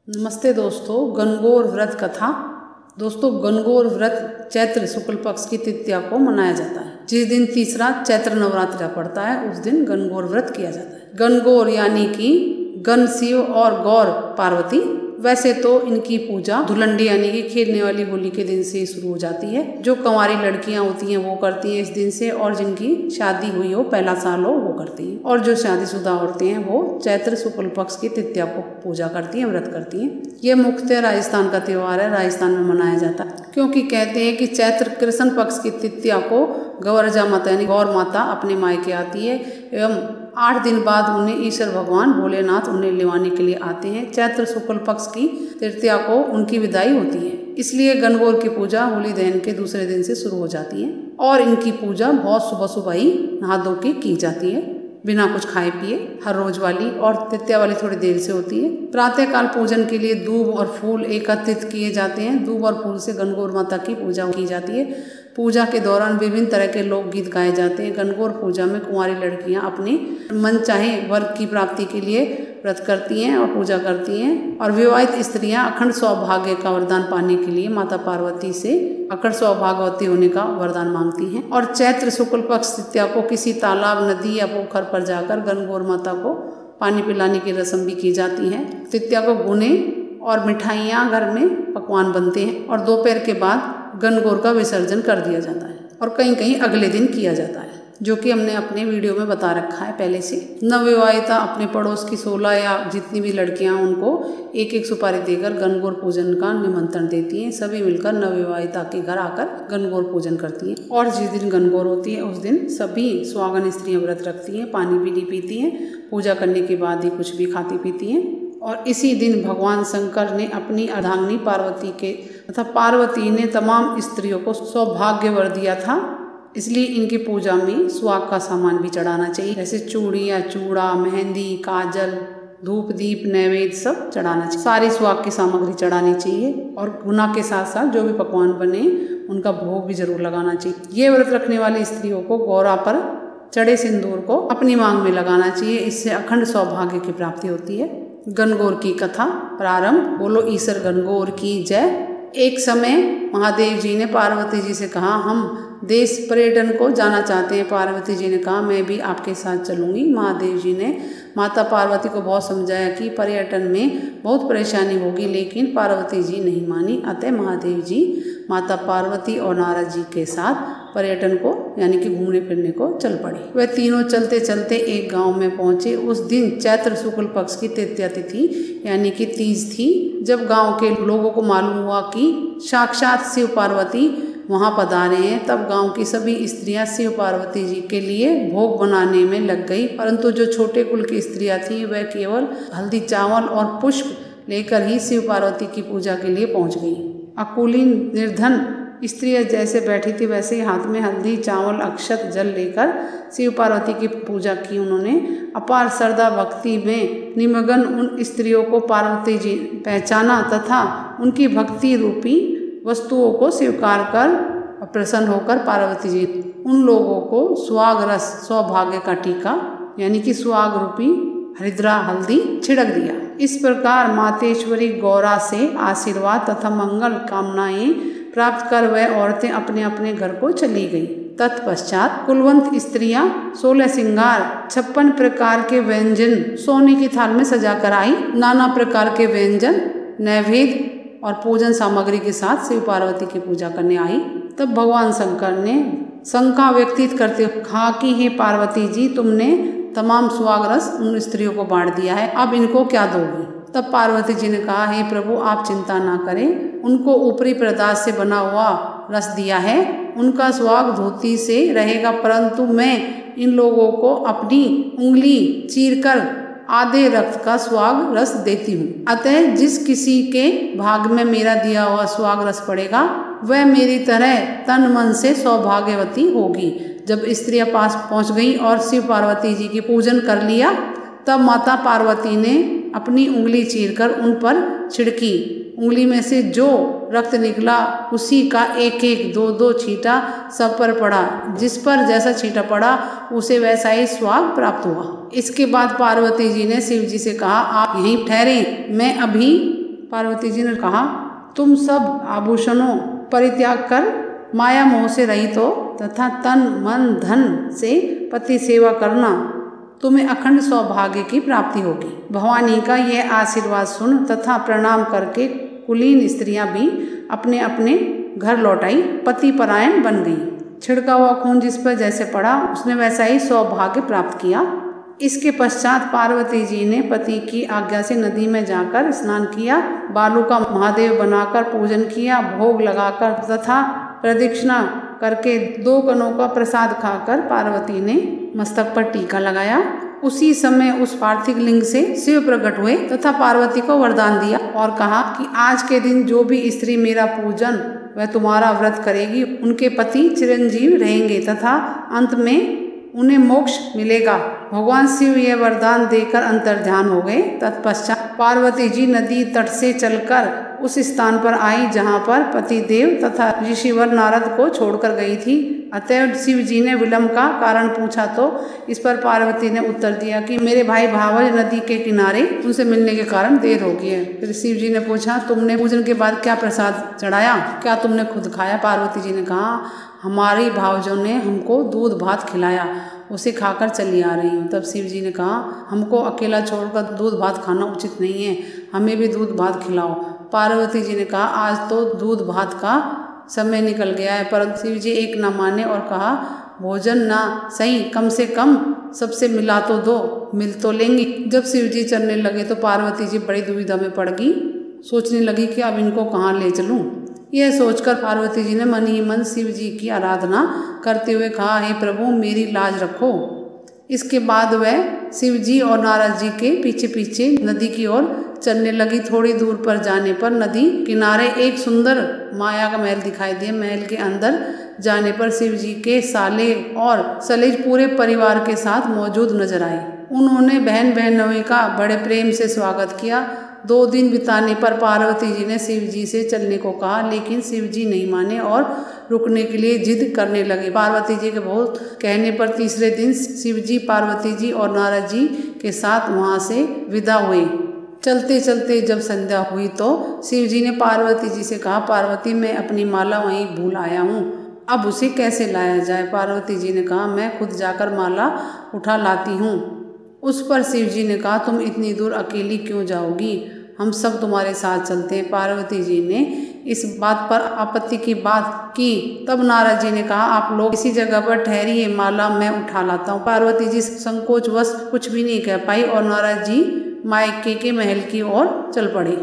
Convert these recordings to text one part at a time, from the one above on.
नमस्ते दोस्तों, गणगौर व्रत कथा। दोस्तों, गणगौर व्रत चैत्र शुक्ल पक्ष की तृतीया को मनाया जाता है। जिस दिन तीसरा चैत्र नवरात्रि पड़ता है उस दिन गणगौर व्रत किया जाता है। गणगौर यानी कि गण शिव और गौर पार्वती। वैसे तो इनकी पूजा धुलंडी यानी कि खेलने वाली होली के दिन से शुरू हो जाती है। जो कंवारी लड़कियां होती हैं वो करती हैं इस दिन से, और जिनकी शादी हुई हो, पहला साल हो, वो करती हैं। और जो शादीशुदा औरतें हैं वो चैत्र शुक्ल पक्ष की तृतीया को पूजा करती हैं, व्रत करती हैं। ये मुख्यतः राजस्थान का त्यौहार है, राजस्थान में मनाया जाता है, क्योंकि कहते हैं कि चैत्र कृष्ण पक्ष की तृतीया को गौरजा माता यानी गौर माता अपने मायके आती है एवं 8 दिन बाद उन्हें ईश्वर भगवान भोलेनाथ उन्हें लेवाने के लिए आते हैं। चैत्र शुक्ल पक्ष की तृतीया को उनकी विदाई होती है, इसलिए गणगौर की पूजा होली दहन के दूसरे दिन से शुरू हो जाती है। और इनकी पूजा बहुत सुबह सुबह ही नहा धो के की जाती है, बिना कुछ खाए पिए, हर रोज वाली। और तृतीया वाली थोड़ी देर से होती है। प्रातः काल पूजन के लिए दूब और फूल एकत्रित किए जाते हैं। दूब और फूल से गणगौर माता की पूजा की जाती है। पूजा के दौरान विभिन्न तरह के लोकगीत गाए जाते हैं। गणगौर पूजा में कुंवारी लड़कियां अपने मन चाहे वर्ग की प्राप्ति के लिए व्रत करती हैं और पूजा करती हैं, और विवाहित स्त्रियां अखंड सौभाग्य का वरदान पाने के लिए माता पार्वती से अखंड सौभाग्यवती होने का वरदान मांगती हैं। और चैत्र शुक्ल पक्ष तृतीया को किसी तालाब, नदी या पोखर पर जाकर गणगौर माता को पानी पिलाने की रस्म भी की जाती है। तृतीया को गुने और मिठाइयाँ घर में पकवान बनते हैं, और दोपहर के बाद गणगौर का विसर्जन कर दिया जाता है, और कहीं कहीं अगले दिन किया जाता है, जो कि हमने अपने वीडियो में बता रखा है पहले से। नवविवाहिता अपने पड़ोस की 16 या जितनी भी लड़कियां उनको एक एक सुपारी देकर गणगौर पूजन का निमंत्रण देती हैं। सभी मिलकर नवविवाहिता के घर आकर गणगौर पूजन करती हैं। और जिस दिन गणगौर होती है उस दिन सभी सुहागन स्त्रियां व्रत रखती हैं, पानी भी नहीं पीती हैं, पूजा करने के बाद ही कुछ भी खाती पीती हैं। और इसी दिन भगवान शंकर ने अपनी अर्धांगिनी पार्वती के तथा पार्वती ने तमाम स्त्रियों को सौभाग्य वर दिया था, इसलिए इनकी पूजा में सुहाग का सामान भी चढ़ाना चाहिए, जैसे चूड़ियाँ, चूड़ा, मेहंदी, काजल, धूप, दीप, नैवेद्य सब चढ़ाना चाहिए। सारी सुहाग की सामग्री चढ़ानी चाहिए, और गुना के साथ साथ जो भी पकवान बने उनका भोग भी जरूर लगाना चाहिए। ये व्रत रखने वाली स्त्रियों को गौरा पर चढ़े सिंदूर को अपनी मांग में लगाना चाहिए, इससे अखंड सौभाग्य की प्राप्ति होती है। गणगौर की कथा प्रारंभ। बोलो ईश्वर गणगौर की जय। एक समय महादेव जी ने पार्वती जी से कहा, हम देश पर्यटन को जाना चाहते हैं। पार्वती जी ने कहा, मैं भी आपके साथ चलूंगी। महादेव जी ने माता पार्वती को बहुत समझाया कि पर्यटन में बहुत परेशानी होगी, लेकिन पार्वती जी नहीं मानी। अतः महादेव जी माता पार्वती और नारद जी के साथ पर्यटन को यानी कि घूमने फिरने को चल पड़े। वे तीनों चलते चलते एक गांव में पहुंचे। उस दिन चैत्र शुक्ल पक्ष की तृतीया तिथि यानी कि तीज थी। जब गांव के लोगों को मालूम हुआ कि साक्षात शिव पार्वती वहां पधारे हैं, तब गांव की सभी स्त्रियां शिव पार्वती जी के लिए भोग बनाने में लग गई। परंतु जो छोटे कुल की स्त्रियां थी वह केवल हल्दी, चावल और पुष्प लेकर ही शिव पार्वती की पूजा के लिए पहुंच गई। अकुलीन निर्धन स्त्रियां जैसे बैठी थी वैसे ही हाथ में हल्दी, चावल, अक्षत, जल लेकर शिव पार्वती की पूजा की। उन्होंने अपार श्रद्धा भक्ति में निमग्न उन स्त्रियों को पार्वती जी पहचाना तथा उनकी भक्ति रूपी वस्तुओं को स्वीकार कर प्रसन्न होकर पार्वती जी उन लोगों को सुहाग रस सौभाग्य का टीका यानी कि सुहाग रूपी हरिद्रा हल्दी छिड़क दिया। इस प्रकार मातेश्वरी गौरा से आशीर्वाद तथा मंगल कामनाएं प्राप्त कर वह औरतें अपने अपने घर को चली गई। तत्पश्चात कुलवंत स्त्रियां 16 श्रृंगार 56 प्रकार के व्यंजन सोने की थाल में सजा कर आई। नाना प्रकार के व्यंजन, नैवेद्य और पूजन सामग्री के साथ शिव पार्वती की पूजा करने आई। तब भगवान शंकर ने शंका व्यक्तित करते हुए कहा कि हे पार्वती जी, तुमने तमाम सुहाग रस उन स्त्रियों को बांट दिया है, अब इनको क्या दोगी? तब पार्वती जी ने कहा, हे प्रभु आप चिंता ना करें, उनको ऊपरी पदार्थ से बना हुआ रस दिया है, उनका सुहाग धोती से रहेगा, परंतु मैं इन लोगों को अपनी उंगली चीरकर आधे रक्त का सुहाग रस देती हूँ। अतः जिस किसी के भाग में मेरा दिया हुआ सुहाग रस पड़ेगा वह मेरी तरह तन मन से सौभाग्यवती होगी। जब स्त्रियां पास पहुंच गई और शिव पार्वती जी की पूजन कर लिया, तब माता पार्वती ने अपनी उंगली चीरकर उन पर छिड़की। उंगली में से जो रक्त निकला उसी का एक एक 2-2 छींटा सब पर पड़ा। जिस पर जैसा छींटा पड़ा उसे वैसा ही सुहाग प्राप्त हुआ। इसके बाद पार्वती जी ने शिव जी से कहा, आप यहीं ठहरें, मैं अभी पार्वती जी ने कहा, तुम सब आभूषणों परित्याग कर माया मोह से रहित हो तथा तन मन धन से पति सेवा करना, तुम्हें अखंड सौभाग्य की प्राप्ति होगी। भवानी का यह आशीर्वाद सुन तथा प्रणाम करके कुलीन स्त्रियां भी अपने अपने घर लौट आई, पति परायण बन गई। छिड़का हुआ खून जिस पर जैसे पड़ा उसने वैसा ही सौभाग्य प्राप्त किया। इसके पश्चात पार्वती जी ने पति की आज्ञा से नदी में जाकर स्नान किया, बालू का महादेव बनाकर पूजन किया, भोग लगाकर तथा प्रदक्षिणा करके 2 कणों का प्रसाद खाकर पार्वती ने मस्तक पर टीका लगाया। उसी समय उस पार्थिव लिंग से शिव प्रकट हुए तथा पार्वती को वरदान दिया और कहा कि आज के दिन जो भी स्त्री मेरा पूजन वह तुम्हारा व्रत करेगी, उनके पति चिरंजीव रहेंगे तथा अंत में उन्हें मोक्ष मिलेगा। भगवान शिव यह वरदान देकर अंतर्ध्यान हो गए। तत्पश्चात पार्वती जी नदी तट से चलकर उस स्थान पर आई जहाँ पर पति देव तथा ऋषिवर नारद को छोड़कर गई थी। अतएव शिव जी ने विलंब का कारण पूछा तो इस पर पार्वती ने उत्तर दिया कि मेरे भाई भावज नदी के किनारे उनसे मिलने के कारण देर हो गई है। फिर शिव जी ने पूछा, तुमने पूजन के बाद क्या प्रसाद चढ़ाया, क्या तुमने खुद खाया? पार्वती जी ने कहा, हमारी भावजों ने हमको दूध भात खिलाया, उसे खाकर चली आ रही हूँ। तब शिव जी ने कहा, हमको अकेला छोड़कर दूध भात खाना उचित नहीं है, हमें भी दूध भात खिलाओ। पार्वती जी ने कहा, आज तो दूध भात का समय निकल गया है। परंतु शिव जी एक न माने और कहा, भोजन ना सही, कम से कम सबसे मिला तो दो, मिल तो लेंगी। जब शिव जी चलने लगे तो पार्वती जी बड़ी दुविधा में पड़ गई, सोचने लगी कि अब इनको कहाँ ले चलूँ। यह सोचकर पार्वती जी ने मन ही मन शिव जी की आराधना करते हुए कहा, हे प्रभु मेरी लाज रखो। इसके बाद वह शिव जी और नारद जी के पीछे पीछे नदी की ओर चलने लगी। थोड़ी दूर पर जाने पर नदी किनारे एक सुंदर माया का महल दिखाई दिया। महल के अंदर जाने पर शिव जी के साले और सलेज पूरे परिवार के साथ मौजूद नजर आए। उन्होंने बहन बहनोई का बड़े प्रेम से स्वागत किया। 2 दिन बिताने पर पार्वती जी ने शिव जी से चलने को कहा, लेकिन शिव जी नहीं माने और रुकने के लिए जिद करने लगे। पार्वती जी के बहुत कहने पर तीसरे दिन शिव जी पार्वती जी और नारद जी के साथ वहां से विदा हुए। चलते चलते जब संध्या हुई तो शिव जी ने पार्वती जी से कहा, पार्वती मैं अपनी माला वहीं भूल आया हूँ, अब उसे कैसे लाया जाए? पार्वती जी ने कहा, मैं खुद जाकर माला उठा लाती हूँ। उस पर शिव जी ने कहा, तुम इतनी दूर अकेली क्यों जाओगी, हम सब तुम्हारे साथ चलते हैं। पार्वती जी ने इस बात पर आपत्ति की बात की। तब नारद जी ने कहा, आप लोग इसी जगह पर ठहरिए, माला मैं उठा लाता हूँ। पार्वती जी संकोचवश कुछ भी नहीं कह पाई और नारद जी मायके के महल की ओर चल पड़े।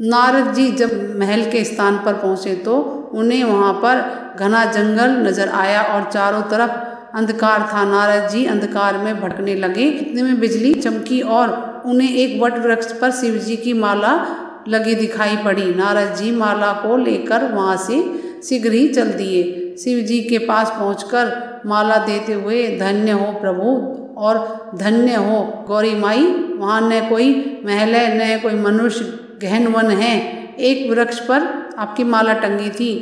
नारद जी जब महल के स्थान पर पहुंचे तो उन्हें वहां पर घना जंगल नजर आया और चारों तरफ अंधकार था। नारद जी अंधकार में भटकने लगे। इतने में बिजली चमकी और उन्हें एक वट वृक्ष पर शिव जी की माला लगी दिखाई पड़ी। नारद जी माला को लेकर वहां से शीघ्र ही चल दिए। शिव जी के पास पहुंचकर माला देते हुए, धन्य हो प्रभु और धन्य हो गौरी माई, वहाँ न कोई महल है न कोई मनुष्य, गहन वन है, एक वृक्ष पर आपकी माला टंगी थी।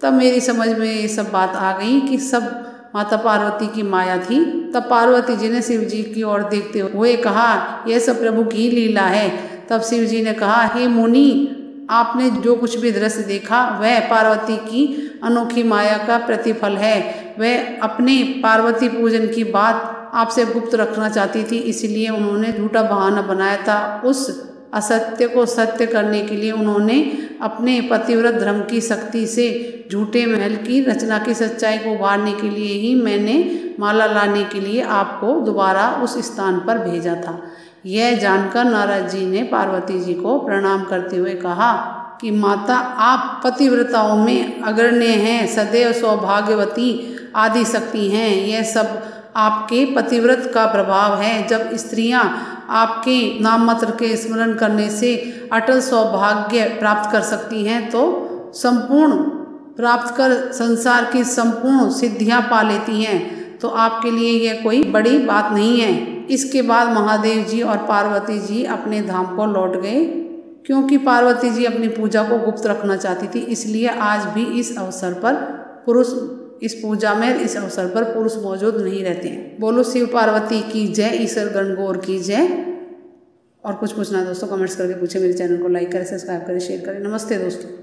तब मेरी समझ में ये सब बात आ गई कि सब माता पार्वती की माया थी। तब पार्वती जी ने शिव जी की ओर देखते हुए कहा, यह सब प्रभु की लीला है। तब शिव जी ने कहा, हे मुनि, आपने जो कुछ भी दृश्य देखा वह पार्वती की अनोखी माया का प्रतिफल है। वह अपने पार्वती पूजन की बात आपसे गुप्त रखना चाहती थी, इसलिए उन्होंने झूठा बहाना बनाया था। उस असत्य को सत्य करने के लिए उन्होंने अपने पतिव्रत धर्म की शक्ति से झूठे महल की रचना की सच्चाई को उभारने के लिए ही मैंने माला लाने के लिए आपको दोबारा उस स्थान पर भेजा था। यह जानकर नारद जी ने पार्वती जी को प्रणाम करते हुए कहा कि माता, आप पतिव्रताओं में अग्रण्य हैं, सदैव सौभाग्यवती आदि शक्ति हैं। यह सब आपके पतिव्रत का प्रभाव है। जब स्त्रियां आपके नाम मात्र के स्मरण करने से अटल सौभाग्य प्राप्त कर सकती हैं तो संपूर्ण प्राप्त कर संसार की संपूर्ण सिद्धियां पा लेती हैं, तो आपके लिए यह कोई बड़ी बात नहीं है। इसके बाद महादेव जी और पार्वती जी अपने धाम को लौट गए। क्योंकि पार्वती जी अपनी पूजा को गुप्त रखना चाहती थी, इसलिए आज भी इस अवसर पर इस पूजा में इस अवसर पर पुरुष मौजूद नहीं रहते हैं। बोलो शिव पार्वती की जय, ईश्वर गणगौर की जय। और कुछ पूछना है दोस्तों कमेंट्स करके पूछे। मेरे चैनल को लाइक करें, सब्सक्राइब करें, शेयर करें। नमस्ते दोस्तों।